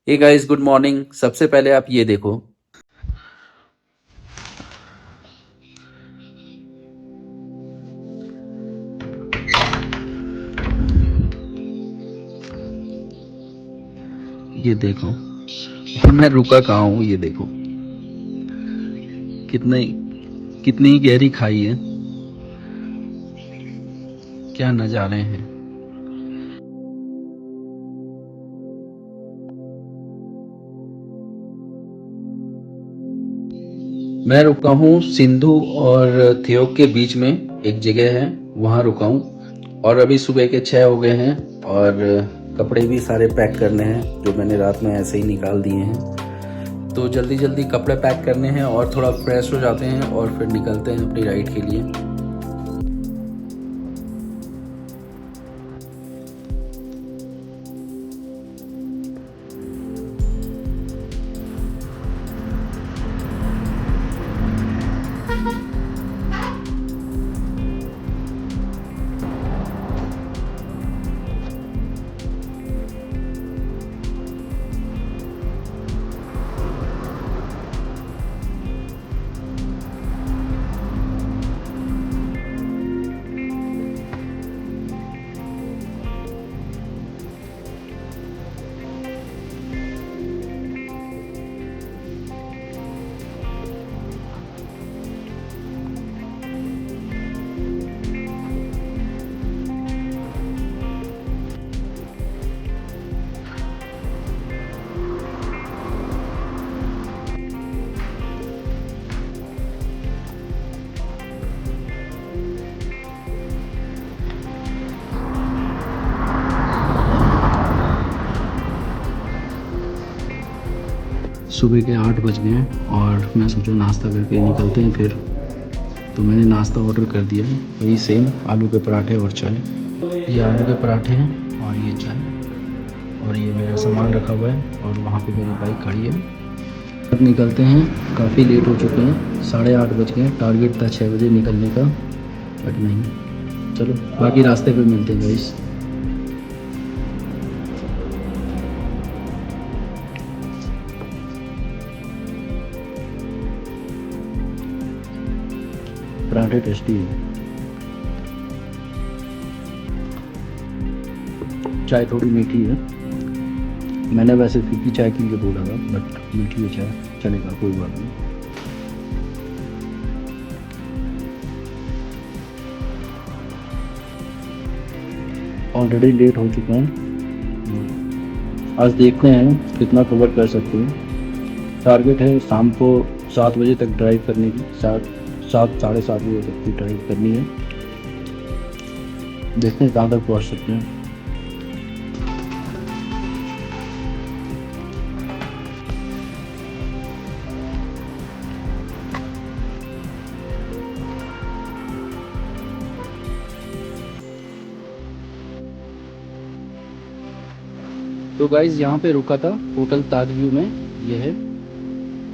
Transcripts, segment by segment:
Hey guys, good morning. सबसे पहले आप ये देखो। ये देखो, मैं रुका कहाँ हूँ। ये देखो कितने कितनी गहरी खाई है। क्या नज़ारे हैं। मैं रुका हूँ सिंधु और थियोक के बीच में। एक जगह है, वहाँ रुका हूँ। और अभी सुबह के 6 हो गए हैं और कपड़े भी सारे पैक करने हैं जो मैंने रात में ऐसे ही निकाल दिए हैं। तो जल्दी जल्दी कपड़े पैक करने हैं और थोड़ा फ्रेश हो जाते हैं और फिर निकलते हैं अपनी राइड के लिए। सुबह के 8 बज गए हैं और मैं सोचा नाश्ता करके निकलते हैं फिर। तो मैंने नाश्ता ऑर्डर कर दिया है, वही सेम आलू के पराठे और चाय। ये आलू के पराठे हैं और ये चाय, और ये मेरा सामान रखा हुआ है और वहाँ पे मेरी बाइक खड़ी है। अब निकलते हैं, काफ़ी लेट हो चुके हैं, 8:30 बज गए हैं। टारगेट था 6 बजे निकलने का, बट नहीं। चलो बाकी रास्ते पे मिलते हैं गाइस। पराठे टेस्टी है, चाय थोड़ी मीठी है। मैंने वैसे फीकी चाय के लिए बोला था, बट मीठी है चाय, चलेगा, कोई बात नहीं। ऑलरेडी लेट हो चुके हैं। आज देखते हैं कितना कवर कर सकते हैं। टारगेट है शाम को 7 बजे तक ड्राइव करने की। 7 साढ़े 7 बजे तक की ड्राइव करनी है। देखते हैं कहाँ तक पहुँच सकते हैं। तो गाइज यहाँ पे रुका था होटल ताज व्यू में, ये है।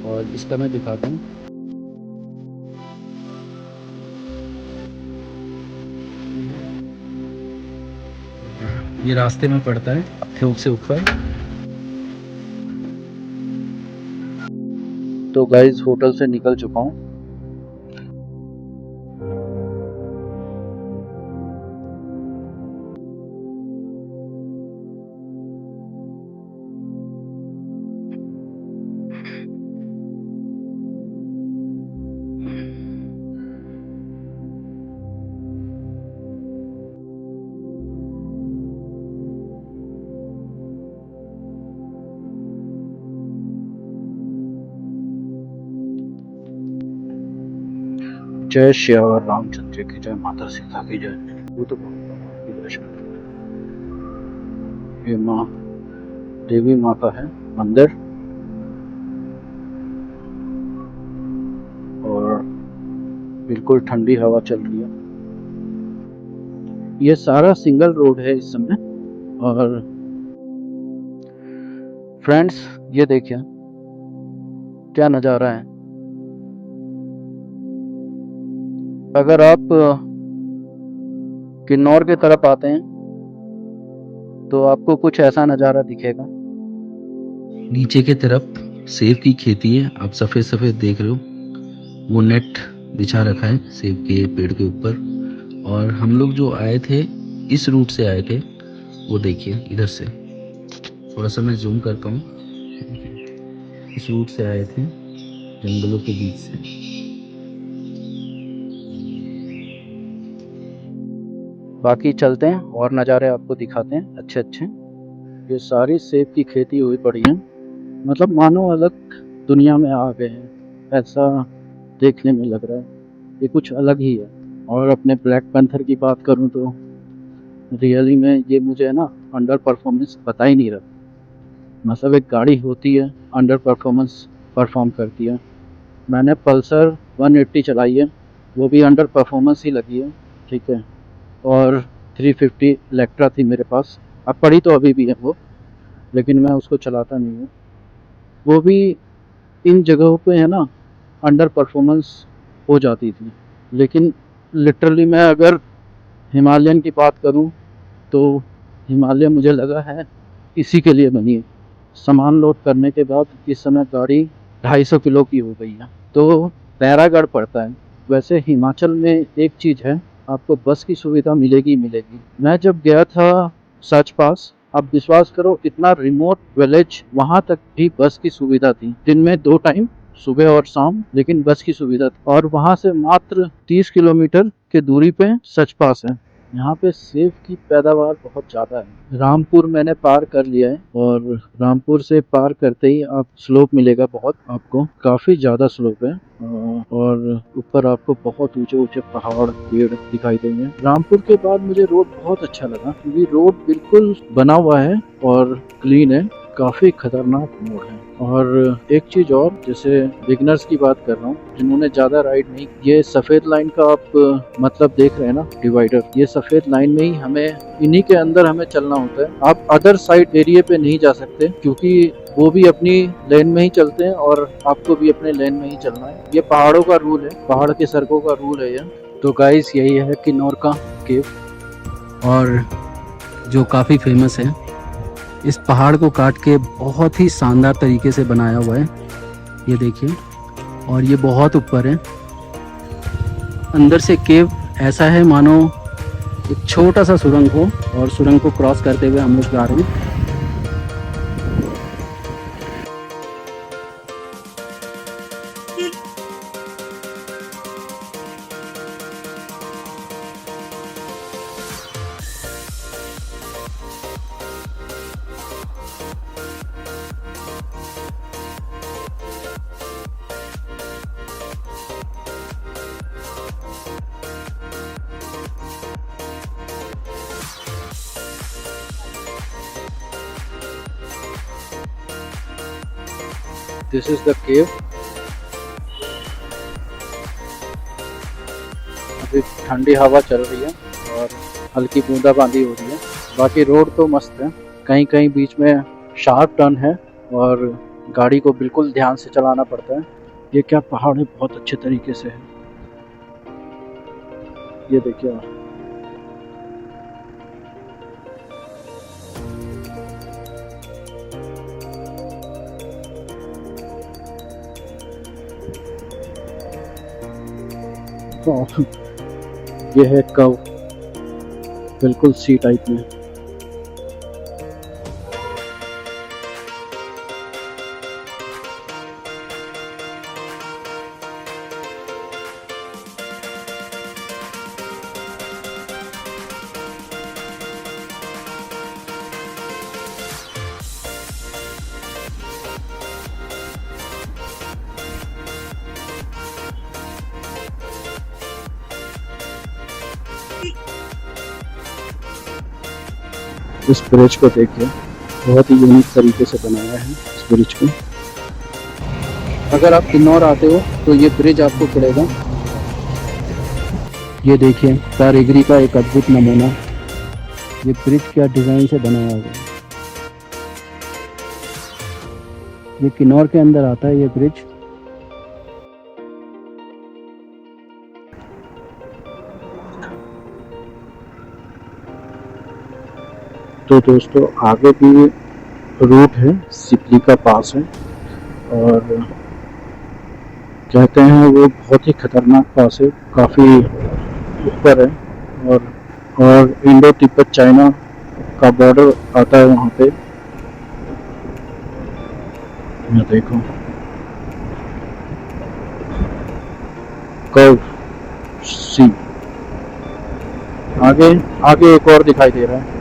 और इसका मैं दिखाता हूँ। ये रास्ते में पड़ता है थोक से ऊपर। तो गाइज होटल से निकल चुका हूँ। जय श्यावर रामचंद्र की जय, माता सीता की जय। वो तो की दर्शन। ये माँ देवी माँ का है मंदिर, और बिल्कुल ठंडी हवा चल रही है। ये सारा सिंगल रोड है इस समय। और फ्रेंड्स, ये देखिए क्या नज़ारा है। अगर आप किन्नौर के तरफ आते हैं तो आपको कुछ ऐसा नज़ारा दिखेगा। नीचे की तरफ सेब की खेती है, आप सफ़ेद सफ़ेद देख रहे हो। वो नेट बिछा रखा है सेब के पेड़ के ऊपर। और हम लोग जो आए थे, इस रूट से आए थे, वो देखिए इधर से, थोड़ा सा मैं जूम करता हूँ। इस रूट से आए थे, जंगलों के बीच से। बाकी चलते हैं और नज़ारे आपको दिखाते हैं अच्छे अच्छे। ये सारी सेब की खेती हुई पड़ी है, मतलब मानो अलग दुनिया में आ गए हैं, ऐसा देखने में लग रहा है। ये कुछ अलग ही है। और अपने ब्लैक पैंथर की बात करूं तो रियली में ये मुझे ना अंडर परफॉर्मेंस पता ही नहीं रहा। मतलब एक गाड़ी होती है, अंडर परफॉर्मेंस परफॉर्म करती है। मैंने पल्सर 180 चलाई है, वो भी अंडर परफॉर्मेंस ही लगी है, ठीक है। और 350 इलेक्ट्रा थी मेरे पास, अब पड़ी तो अभी भी है वो, लेकिन मैं उसको चलाता नहीं हूँ। वो भी इन जगहों पे है ना अंडर परफॉर्मेंस हो जाती थी। लेकिन लिटरली मैं अगर हिमालयन की बात करूं तो हिमालय मुझे लगा है इसी के लिए बनी है। सामान लोड करने के बाद इस समय गाड़ी 250 किलो की हो गई है, तो पैरागढ़ पड़ता है। वैसे हिमाचल में एक चीज़ है, आपको बस की सुविधा मिलेगी मिलेगी। मैं जब गया था सच पास, आप विश्वास करो इतना रिमोट विलेज, वहाँ तक भी बस की सुविधा थी। दिन में 2 टाइम, सुबह और शाम, लेकिन बस की सुविधा थी। और वहाँ से मात्र 30 किलोमीटर की दूरी पे सच पास है। यहाँ पे सेब की पैदावार बहुत ज़्यादा है। रामपुर मैंने पार कर लिया है, और रामपुर से पार करते ही आप स्लोप मिलेगा बहुत, आपको काफ़ी ज़्यादा स्लोप है। और ऊपर आपको बहुत ऊंचे ऊंचे पहाड़ पेड़ दिखाई देंगे। रामपुर के बाद मुझे रोड बहुत अच्छा लगा, क्योंकि रोड बिल्कुल बना हुआ है और क्लीन है, काफ़ी खतरनाक मोड़ है। और एक चीज़ और, जैसे बिगनर्स की बात कर रहा हूँ, जिन्होंने ज़्यादा राइड नहीं, ये सफ़ेद लाइन का आप मतलब देख रहे हैं ना डिवाइडर, ये सफ़ेद लाइन में ही हमें, इन्हीं के अंदर हमें चलना होता है। आप अदर साइड एरिया पे नहीं जा सकते, क्योंकि वो भी अपनी लेन में ही चलते हैं और आपको भी अपने लेन में ही चलना है। ये पहाड़ों का रूल है, पहाड़ के सड़कों का रूल है ये। तो गाइस यही है किन्नौर का केव, और जो काफ़ी फेमस है। इस पहाड़ को काट के बहुत ही शानदार तरीके से बनाया हुआ है, ये देखिए। और ये बहुत ऊपर है, अंदर से केव ऐसा है मानो एक छोटा सा सुरंग हो, और सुरंग को क्रॉस करते हुए हम लोग जा रहे हैं। This is the cave. अभी ठंडी हवा चल रही है और हल्की बूंदाबांदी हो रही है। बाकी रोड तो मस्त है, कहीं कहीं बीच में शार्प टर्न है और गाड़ी को बिल्कुल ध्यान से चलाना पड़ता है। ये क्या पहाड़ है, बहुत अच्छे तरीके से है, ये देखिए। ये है कव, बिल्कुल सी टाइप में। इस ब्रिज को देखिए, बहुत ही यूनिक तरीके से बनाया है इस ब्रिज को। अगर आप किन्नौर आते हो तो ये ब्रिज आपको पड़ेगा। ये देखिए कारीगरी का एक अद्भुत नमूना, ये ब्रिज क्या डिज़ाइन से बनाया हुआ है। ये किन्नौर के अंदर आता है ये ब्रिज। तो दोस्तों आगे भी रूट है, सिपली का पास है और कहते हैं वो बहुत ही खतरनाक पास है, काफ़ी ऊपर है और इंडो तिब्बत चाइना का बॉर्डर आता है वहाँ पे। ये देखो कर्व सी, आगे आगे एक और दिखाई दे रहा है।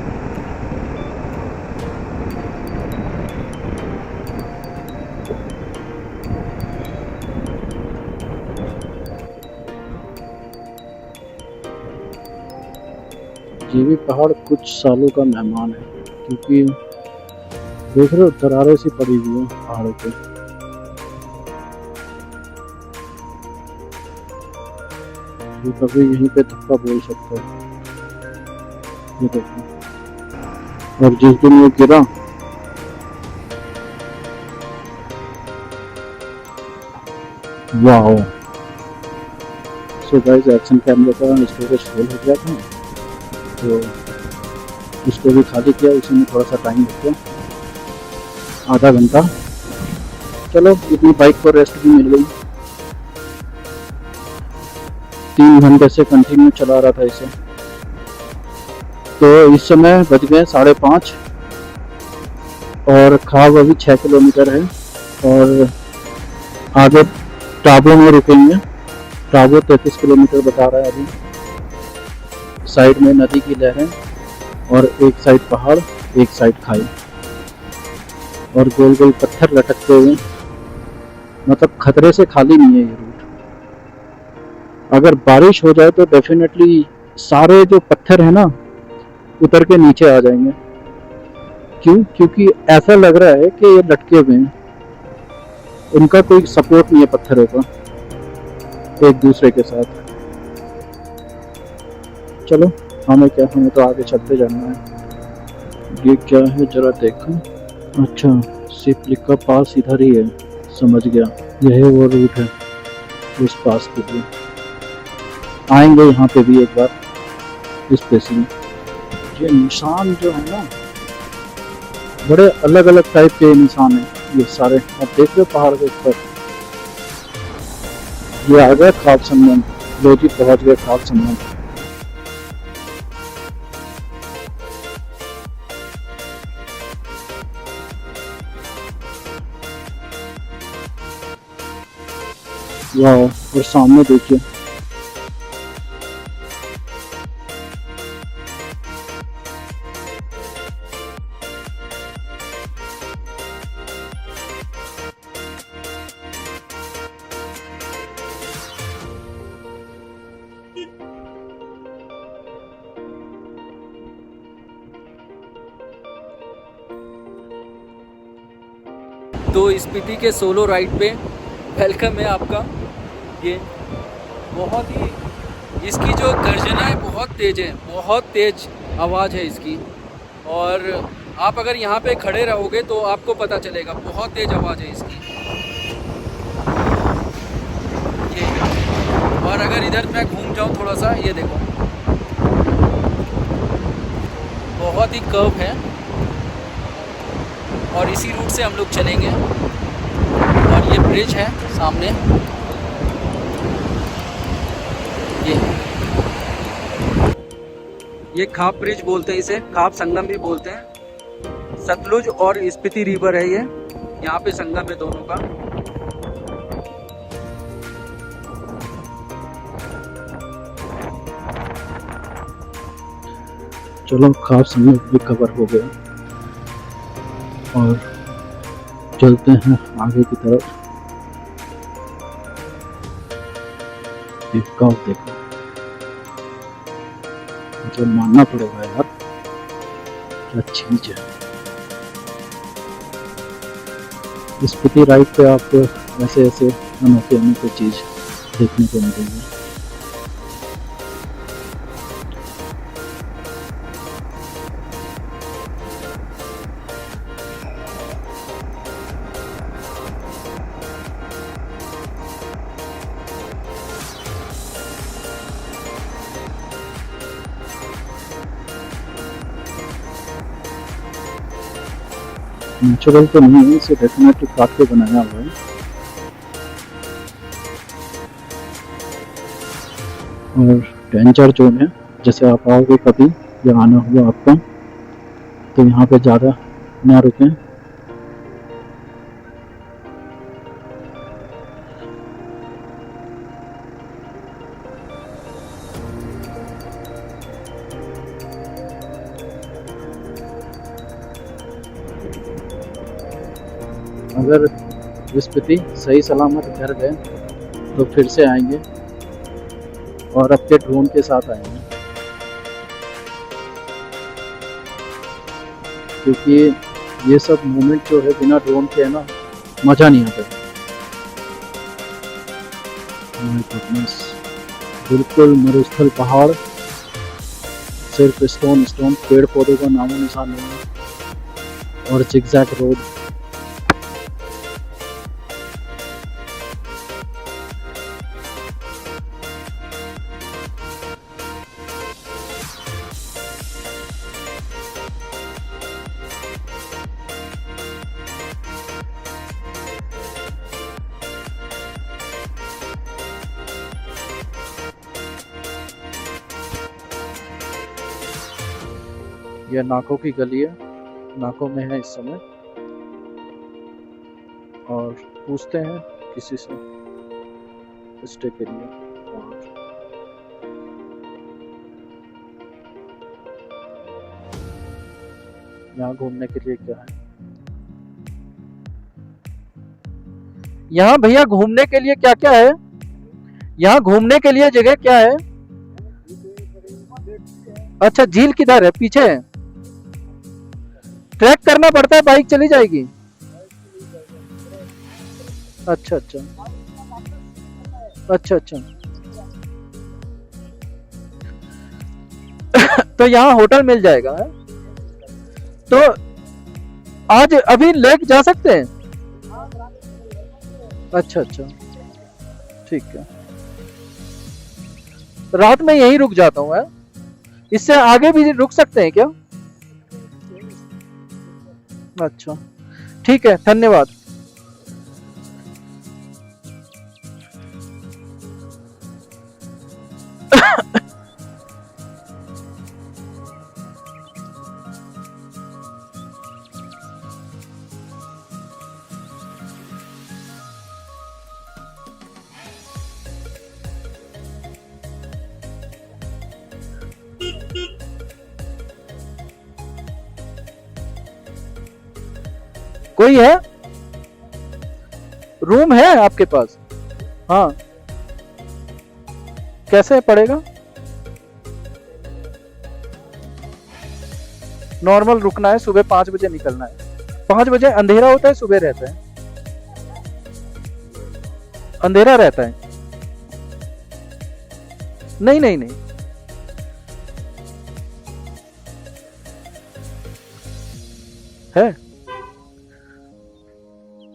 ये भी पहाड़ कुछ सालों का मेहमान है, क्योंकि देख रहे हो दरारें सी पड़ी हुई हैं पहाड़ों पे। ये कभी यहीं पे धक्का बोल सकता है। ये देखो, और जिस दिन ये गिरा, वाह। सो गाइस, एक्शन कैमरे का स्टोरेज फुल हो गया था, तो उसको भी खाली किया, उसी में थोड़ा सा टाइम लग गया, आधा घंटा। चलो, इतनी बाइक को रेस्ट भी मिल गई। 3 घंटे से कंटिन्यू चला रहा था इसे। तो इस समय बज गए 5:30 और खाब अभी 6 किलोमीटर है और आगे टाबो में रुकेंगे। टाबो 33 किलोमीटर बता रहा है अभी। साइड में नदी की लहरें और एक साइड पहाड़, एक साइड खाई और गोल गोल पत्थर लटकते हुए, मतलब खतरे से खाली नहीं है ये रूट। अगर बारिश हो जाए तो डेफिनेटली सारे जो पत्थर है ना उतर के नीचे आ जाएंगे। क्यों? क्योंकि ऐसा लग रहा है कि ये लटके हुए हैं, उनका कोई सपोर्ट नहीं है पत्थरों का एक दूसरे के साथ। चलो, हमें क्या, हमें तो आगे चलते जाना है। ये क्या है जरा देखो। अच्छा, सिपली का पास इधर ही है, समझ गया, यही वो रूट है उस पास के लिए। आएंगे यहाँ पे भी एक बार स्पेशली। ये निशान जो है ना, बड़े अलग अलग टाइप के निशान हैं ये सारे। आप देख रहे हो पहाड़ के ऊपर, ये आ गया खाप संगम। लो जी, पहुँच गए खाप संगम। वाह, और सामने देखिए, तो स्पीति के सोलो राइड पे वेलकम है आपका। ये बहुत ही, इसकी जो गर्जना है बहुत तेज़ है, बहुत तेज़ आवाज़ है इसकी। और आप अगर यहाँ पे खड़े रहोगे तो आपको पता चलेगा, बहुत तेज़ आवाज़ है इसकी। ये, और अगर इधर मैं घूम जाऊँ थोड़ा सा, ये देखो बहुत ही कर्व है और इसी रूट से हम लोग चलेंगे। और ये ब्रिज है सामने, ये खाप ब्रिज बोलते हैं इसे, खाप संगम भी बोलते हैं। सतलुज और स्पीति रिवर है ये, यहाँ पे संगम है दोनों का। चलो, खाप संगम भी कवर हो गया और चलते हैं आगे की तरफ। देखो, मतलब मानना पड़ेगा यार, क्या चीज है। स्पीति राइड पे आपको ऐसे ऐसे अनोखे अनोखे चीज देखने को मिलेगी। नेचुरल तो नहीं है, इसे डेफिनेटली काट के बनाया हुआ है। और डेंजर जोन है, जैसे आप आओगे कभी या आना हुआ आपका तो यहाँ पे ज़्यादा ना रुकें। अगर स्पीति सही सलामत घर गए तो फिर से आएंगे और आपके ड्रोन के साथ आएंगे, क्योंकि ये सब मोमेंट जो है बिना ड्रोन के है ना, मज़ा नहीं आता। माय गुडनेस, बिल्कुल मरुस्थल पहाड़, सिर्फ स्टोन स्टोन, पेड़ पौधों का नामो निशान नहीं है, और जिगजैग रोड। यह नाकों की गली है, नाकों में है इस समय, और पूछते हैं किसी से स्टे के लिए। और यहाँ घूमने के लिए क्या है? यहाँ भैया घूमने के लिए क्या क्या है? यहाँ घूमने के लिए जगह क्या है? अच्छा, झील किधर है? पीछे है? ट्रैक करना पड़ता है, बाइक चली जाएगी? अच्छा अच्छा अच्छा अच्छा। तो यहाँ होटल मिल जाएगा है? तो आज अभी लेक जा सकते हैं? अच्छा अच्छा, ठीक है। रात में यहीं रुक जाता हूँ। इससे आगे भी रुक सकते हैं क्या? अच्छा, ठीक है, धन्यवाद। कोई है? रूम है आपके पास? हाँ, कैसे पड़ेगा? नॉर्मल रुकना है, सुबह 5 बजे निकलना है। 5 बजे अंधेरा होता है, सुबह रहता है? अंधेरा रहता है? नहीं नहीं नहीं, है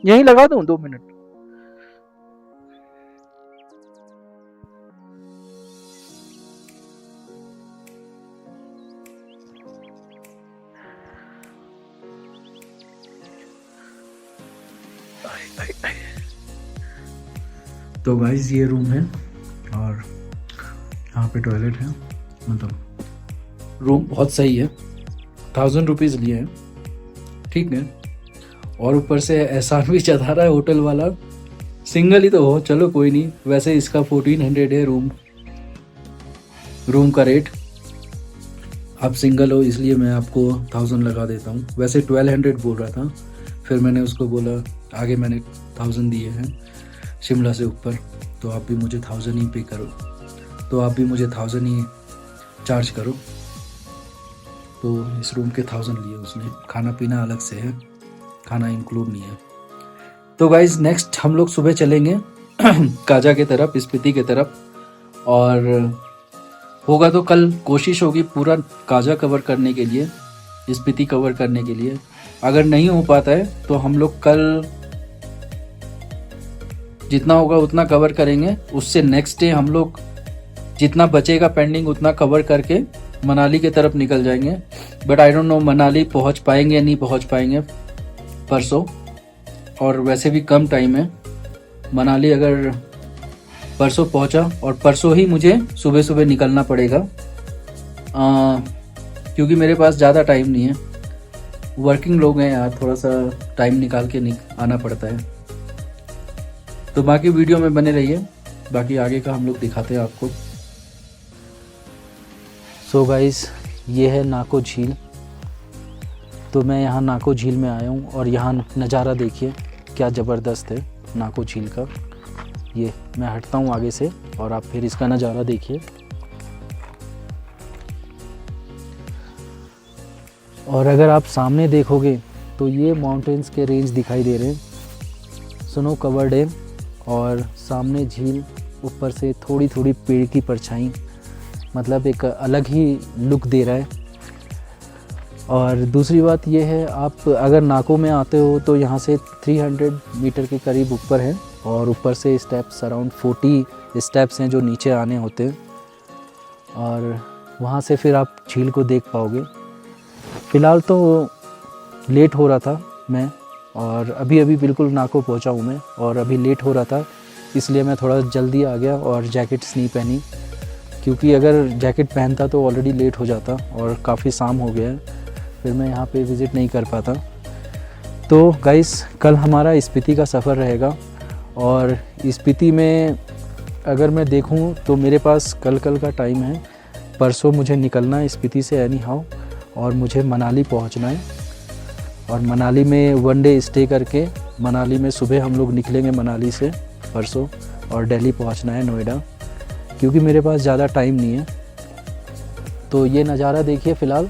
यहीं लगा दूं 2 मिनट? तो गाइस ये रूम है और यहाँ पे टॉयलेट है। मतलब रूम बहुत सही है, 1000 रुपीज़ लिए हैं, ठीक है। और ऊपर से एहसान भी जता रहा है होटल वाला, सिंगल ही तो हो, चलो कोई नहीं। वैसे इसका 1400 है रूम का रेट। आप सिंगल हो इसलिए मैं आपको 1000 लगा देता हूँ। वैसे 1200 बोल रहा था, फिर मैंने उसको बोला, आगे मैंने 1000 दिए हैं शिमला से ऊपर, तो आप भी मुझे 1000 ही पे करो, तो आप भी मुझे 1000 ही चार्ज करो। तो इस रूम के 1000 लिए उसने। खाना पीना अलग से है, खाना इंक्लूड नहीं है। तो गाइज नेक्स्ट हम लोग सुबह चलेंगे काजा के तरफ, स्पीति के तरफ, और होगा तो कल कोशिश होगी पूरा काजा कवर करने के लिए, स्पीति कवर करने के लिए। अगर नहीं हो पाता है तो हम लोग कल जितना होगा उतना कवर करेंगे। उससे नेक्स्ट डे हम लोग जितना बचेगा पेंडिंग उतना कवर करके मनाली की तरफ निकल जाएंगे। But I don't know Manali पहुंच पाएंगे या नहीं पहुंच पाएंगे। परसों, और वैसे भी कम टाइम है। मनाली अगर परसों पहुंचा और परसों ही मुझे सुबह सुबह निकलना पड़ेगा, क्योंकि मेरे पास ज़्यादा टाइम नहीं है। वर्किंग लोग हैं यार, थोड़ा सा टाइम निकाल के आना पड़ता है। तो बाकी वीडियो में बने रहिए, बाकी आगे का हम लोग दिखाते हैं आपको। सो गाइस, ये है नाको झील। तो मैं यहाँ नाको झील में आया हूँ और यहाँ नज़ारा देखिए क्या ज़बरदस्त है नाको झील का। ये मैं हटता हूँ आगे से और आप फिर इसका नज़ारा देखिए। और अगर आप सामने देखोगे तो ये माउंटेन्स के रेंज दिखाई दे रहे हैं, स्नो कवर्ड है, और सामने झील, ऊपर से थोड़ी थोड़ी पेड़ की परछाई, मतलब एक अलग ही लुक दे रहा है। और दूसरी बात ये है, आप अगर नाको में आते हो तो यहाँ से 300 मीटर के करीब ऊपर है, और ऊपर से स्टेप्स अराउंड 40 स्टेप्स हैं जो नीचे आने होते हैं, और वहाँ से फिर आप झील को देख पाओगे। फ़िलहाल तो लेट हो रहा था मैं, और अभी बिल्कुल नाको पहुँचा हूँ मैं, और अभी लेट हो रहा था इसलिए मैं थोड़ा जल्दी आ गया और जैकेट्स नहीं पहनी, क्योंकि अगर जैकेट पहनता तो ऑलरेडी लेट हो जाता और काफ़ी शाम हो गया है, फिर मैं यहाँ पे विज़िट नहीं कर पाता। तो गाइस, कल हमारा स्पीति का सफ़र रहेगा, और स्पीति में अगर मैं देखूँ तो मेरे पास कल का टाइम है। परसों मुझे निकलना है स्पीति से एनी हाउ, और मुझे मनाली पहुँचना है, और मनाली में 1 डे स्टे करके मनाली में सुबह हम लोग निकलेंगे मनाली से परसों, और दिल्ली पहुँचना है नोएडा, क्योंकि मेरे पास ज़्यादा टाइम नहीं है। तो ये नज़ारा देखिए फ़िलहाल।